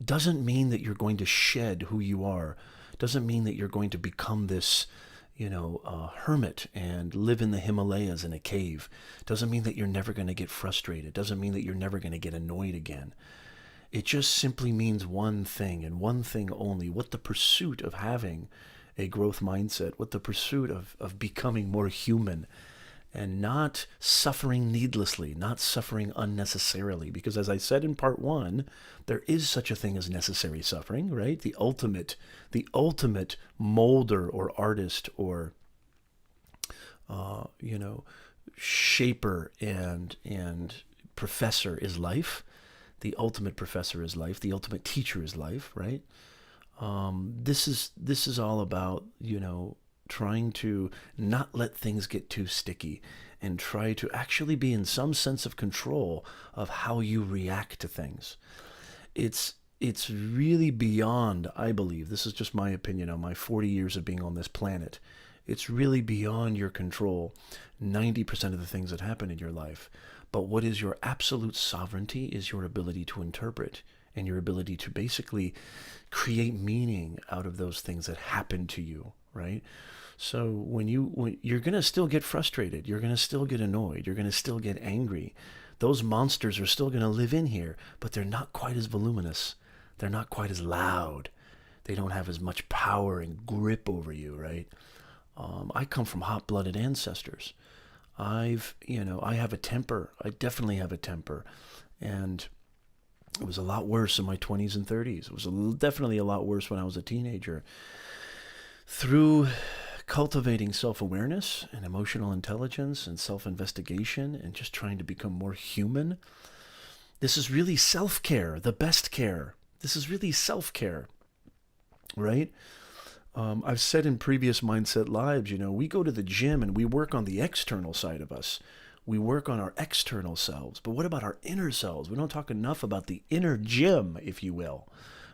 doesn't mean that you're going to shed who you are. Doesn't mean that you're going to become this, hermit and live in the Himalayas in a cave. Doesn't mean that you're never going to get frustrated. Doesn't mean that you're never going to get annoyed again. It just simply means one thing and one thing only. What the pursuit of having a growth mindset, what the pursuit of becoming more human and not suffering needlessly, not suffering unnecessarily. Because as I said in part one, there is such a thing as necessary suffering, right? The ultimate molder or artist or, shaper and professor is life. The ultimate professor is life. The ultimate teacher is life, right? This is all about, trying to not let things get too sticky and try to actually be in some sense of control of how you react to things. It's really beyond, I believe, this is just my opinion on my 40 years of being on this planet. It's really beyond your control, 90% of the things that happen in your life. But what is your absolute sovereignty is your ability to interpret and your ability to basically create meaning out of those things that happen to you, right? So when you're going to still get frustrated, you're going to still get annoyed, you're going to still get angry. Those monsters are still going to live in here, but they're not quite as voluminous. They're not quite as loud. They don't have as much power and grip over you, right? I come from hot-blooded ancestors. I have a temper. I definitely have a temper. And it was a lot worse in my 20s and 30s. It was definitely a lot worse when I was a teenager. Through cultivating self-awareness and emotional intelligence and self-investigation and just trying to become more human, this is really self-care, the best care. This is really self-care, right? I've said in previous Mindset Lives, we go to the gym and we work on the external side of us. We work on our external selves. But what about our inner selves? We don't talk enough about the inner gym, if you will.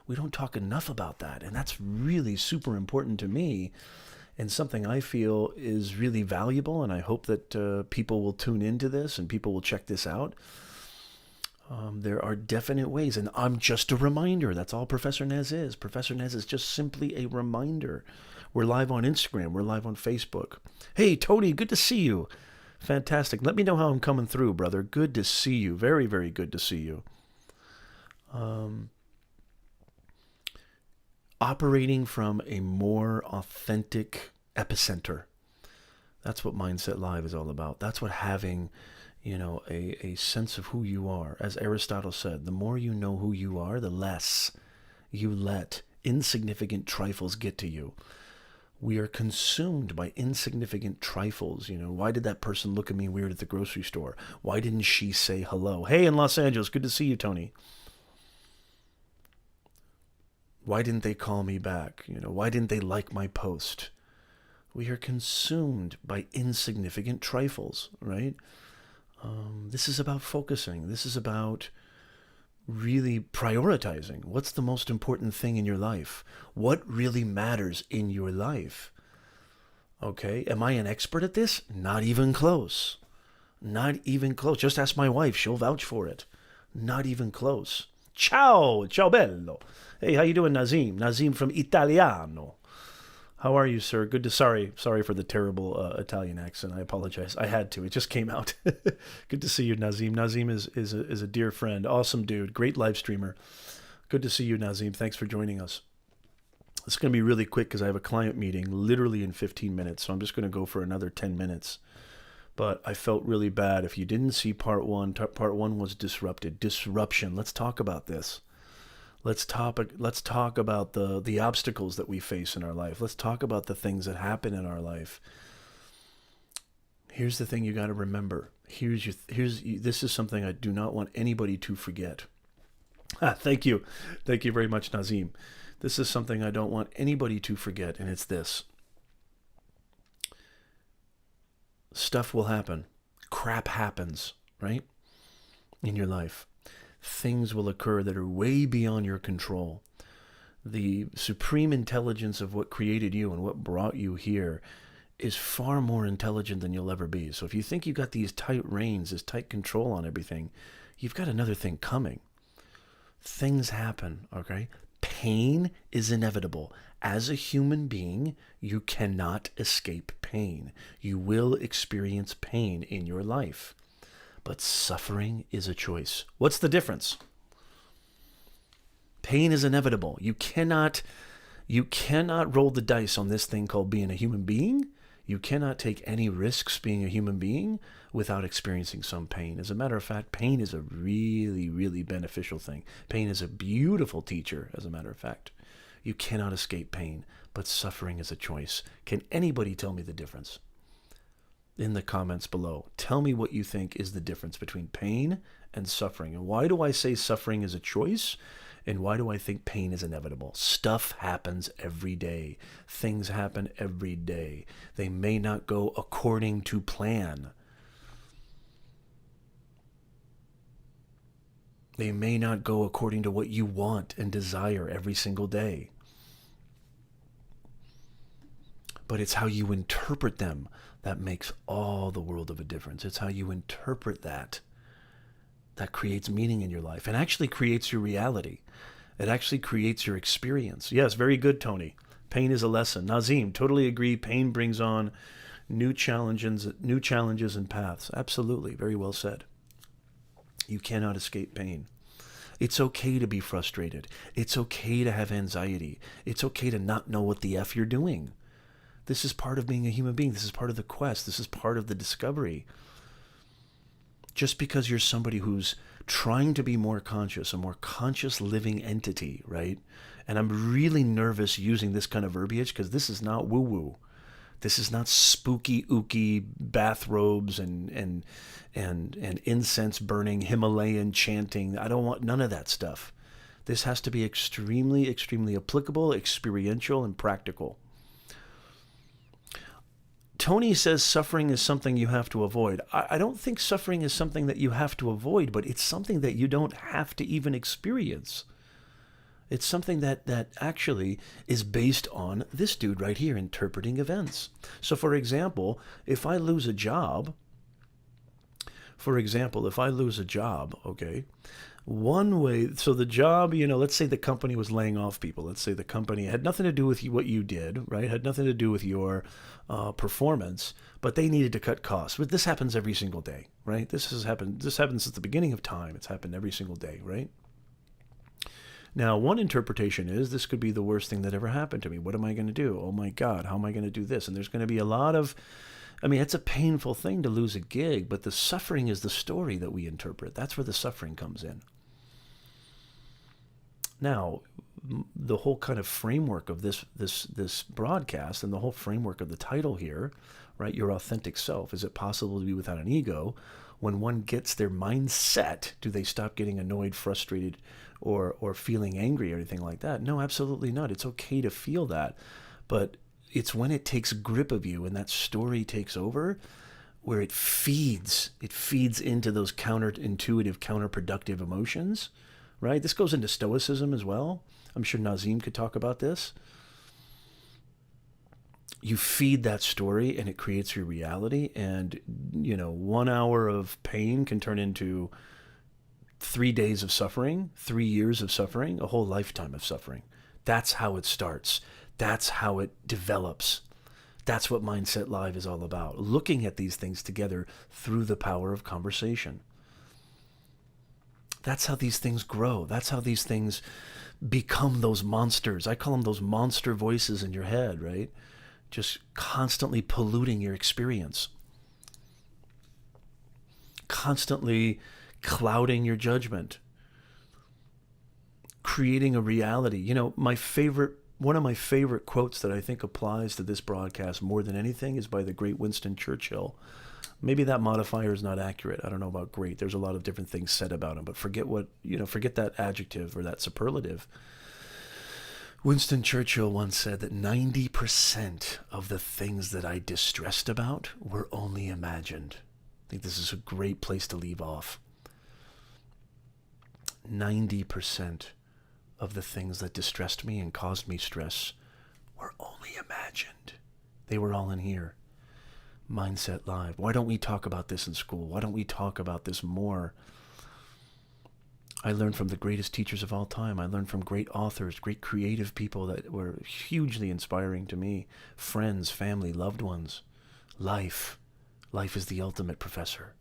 We don't talk enough about that. And that's really super important to me and something I feel is really valuable. And I hope that people will tune into this and people will check this out. There are definite ways, and I'm just a reminder. That's all Professor Nez is. Professor Nez is just simply a reminder. We're live on Instagram. We're live on Facebook. Hey, Tony, good to see you. Fantastic. Let me know how I'm coming through, brother. Good to see you. Very, very good to see you. Operating from a more authentic epicenter. That's what Mindset Live is all about. That's what having a sense of who you are. As Aristotle said, the more you know who you are, the less you let insignificant trifles get to you. We are consumed by insignificant trifles. Why did that person look at me weird at the grocery store? Why didn't she say hello? Hey, in Los Angeles, good to see you, Tony. Why didn't they call me back? Why didn't they like my post? We are consumed by insignificant trifles, right? This is about focusing. This is about really prioritizing. What's the most important thing in your life? What really matters in your life? Okay, am I an expert at this? Not even close. Not even close. Just ask my wife. She'll vouch for it. Not even close. Ciao, ciao bello. Hey, how you doing, Nazim? Nazim from Italiano. How are you, sir? Sorry for the terrible Italian accent. I apologize. I had to. It just came out. Good to see you, Nazim. Nazim is a dear friend. Awesome dude. Great live streamer. Good to see you, Nazim. Thanks for joining us. It's going to be really quick because I have a client meeting literally in 15 minutes. So I'm just going to go for another 10 minutes. But I felt really bad. If you didn't see part one was disrupted. Disruption. Let's talk about this. Let's talk about the obstacles that we face in our life. Let's talk about the things that happen in our life. Here's the thing you got to remember. This is something I do not want anybody to forget. Thank you very much, Nazim. This is something I don't want anybody to forget, and it's this. Stuff will happen. Crap happens, right? In your life. Things will occur that are way beyond your control. The supreme intelligence of what created you and what brought you here is far more intelligent than you'll ever be. So if you think you've got these tight reins, this tight control on everything, you've got another thing coming. Things happen, okay? Pain is inevitable. As a human being, you cannot escape pain. You will experience pain in your life. But suffering is a choice. What's the difference? Pain is inevitable. You cannot roll the dice on this thing called being a human being. You cannot take any risks being a human being without experiencing some pain. As a matter of fact, pain is a really, really beneficial thing. Pain is a beautiful teacher, as a matter of fact. You cannot escape pain, but suffering is a choice. Can anybody tell me the difference? In the comments below, tell me what you think is the difference between pain and suffering. And why do I say suffering is a choice? And why do I think pain is inevitable? Stuff happens every day. Things happen every day. They may not go according to plan. They may not go according to what you want and desire every single day. But it's how you interpret them that makes all the world of a difference. It's how you interpret that creates meaning in your life and actually creates your reality. It actually creates your experience. Yes, very good, Tony. Pain is a lesson. Nazim, totally agree. Pain brings on new challenges and paths. Absolutely. Very well said. You cannot escape pain. It's okay to be frustrated. It's okay to have anxiety. It's okay to not know what the F you're doing. This is part of being a human being. This is part of the quest. This is part of the discovery. Just because you're somebody who's trying to be more conscious, a more conscious living entity, right? And I'm really nervous using this kind of verbiage because this is not woo-woo. This is not spooky, ooky bathrobes and incense burning, Himalayan chanting. I don't want none of that stuff. This has to be extremely, extremely applicable, experiential, and practical. Tony says suffering is something you have to avoid. I don't think suffering is something that you have to avoid, but it's something that you don't have to even experience. It's something that actually is based on this dude right here, interpreting events. So for example, if I lose a job, okay, one way, so the job, let's say the company was laying off people. Let's say the company had nothing to do with what you did, right? Had nothing to do with your performance, but they needed to cut costs. But this happens every single day, right? This happens since the beginning of time. It's happened every single day, right? Now, one interpretation is this could be the worst thing that ever happened to me. What am I going to do? Oh my God, how am I going to do this? And there's going to be a lot of, it's a painful thing to lose a gig, but the suffering is the story that we interpret. That's where the suffering comes in. Now, the whole kind of framework of this broadcast and the whole framework of the title here, right? Your authentic self. Is it possible to be without an ego? When one gets their mindset, do they stop getting annoyed, frustrated, or feeling angry or anything like that? No, absolutely not. It's okay to feel that. But it's when it takes grip of you and that story takes over where it feeds into those counterintuitive, counterproductive emotions, right? This goes into Stoicism as well. I'm sure Nazim could talk about this. You feed that story and it creates your reality. And, 1 hour of pain can turn into 3 days of suffering, 3 years of suffering, a whole lifetime of suffering. That's how it starts. That's how it develops. That's what Mindset Live is all about. Looking at these things together through the power of conversation. That's how these things grow. That's how these things become those monsters. I call them those monster voices in your head, right? Just constantly polluting your experience. Constantly clouding your judgment. Creating a reality. One of my favorite quotes that I think applies to this broadcast more than anything is by the great Winston Churchill. Maybe that modifier is not accurate. I don't know about great. There's a lot of different things said about him, but forget that adjective or that superlative. Winston Churchill once said that 90% of the things that I distressed about were only imagined. I think this is a great place to leave off. 90% of the things that distressed me and caused me stress were only imagined. They were all in here. Mindset Live. Why don't we talk about this in school? Why don't we talk about this more? I learned from the greatest teachers of all time. I learned from great authors, great creative people that were hugely inspiring to me. Friends, family, loved ones. Life. Life is the ultimate professor.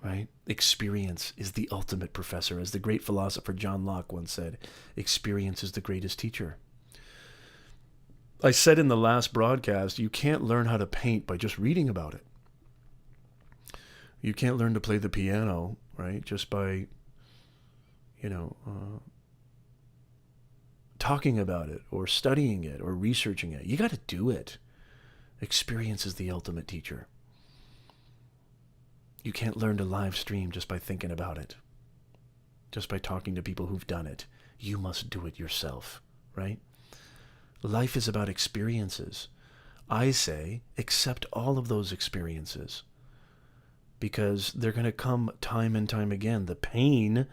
Right? Experience is the ultimate professor. As the great philosopher John Locke once said, experience is the greatest teacher. I said in the last broadcast, you can't learn how to paint by just reading about it. You can't learn to play the piano, right, just by, talking about it or studying it or researching it. You got to do it. Experience is the ultimate teacher. You can't learn to live stream just by thinking about it, just by talking to people who've done it. You must do it yourself, right? Life is about experiences. I say, accept all of those experiences, because they're going to come time and time again. The pain,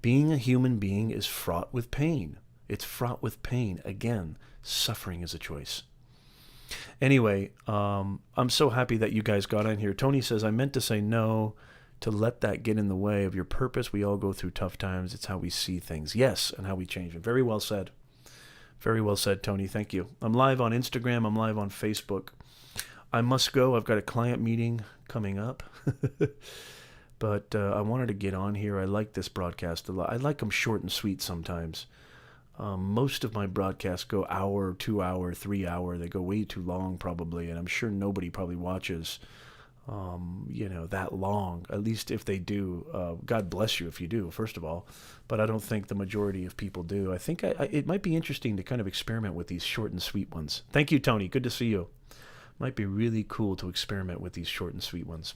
being a human being is fraught with pain. It's fraught with pain. Again, suffering is a choice. Anyway, I'm so happy that you guys got on here. Tony says, I meant to say no to let that get in the way of your purpose. We all go through tough times. It's how we see things. Yes, and how we change them. Very well said. Very well said, Tony. Thank you. I'm live on Instagram. I'm live on Facebook. I must go. I've got a client meeting coming up. But I wanted to get on here. I like this broadcast a lot. I like them short and sweet sometimes. Most of my broadcasts go hour, 2 hour, 3 hour. They go way too long probably, and I'm sure nobody probably watches, that long. At least if they do, God bless you if you do, first of all. But I don't think the majority of people do. I think it might be interesting to kind of experiment with these short and sweet ones. Thank you, Tony. Good to see you. Might be really cool to experiment with these short and sweet ones.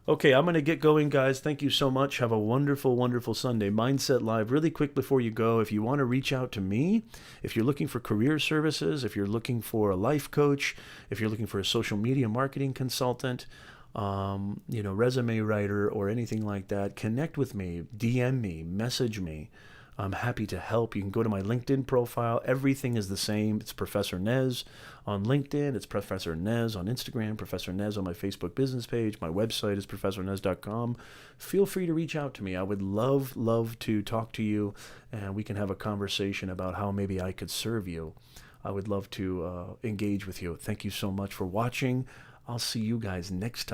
Okay, I'm going to get going, guys. Thank you so much. Have a wonderful, wonderful Sunday. Mindset Live. Really quick before you go, if you want to reach out to me, if you're looking for career services, if you're looking for a life coach, if you're looking for a social media marketing consultant, resume writer or anything like that, connect with me, DM me, message me. I'm happy to help. You can go to my LinkedIn profile. Everything is the same. It's Professor Nez on LinkedIn. It's Professor Nez on Instagram. Professor Nez on my Facebook business page. My website is professornez.com. Feel free to reach out to me. I would love to talk to you, and we can have a conversation about how maybe I could serve you. I would love to engage with you. Thank you so much for watching. I'll see you guys next time.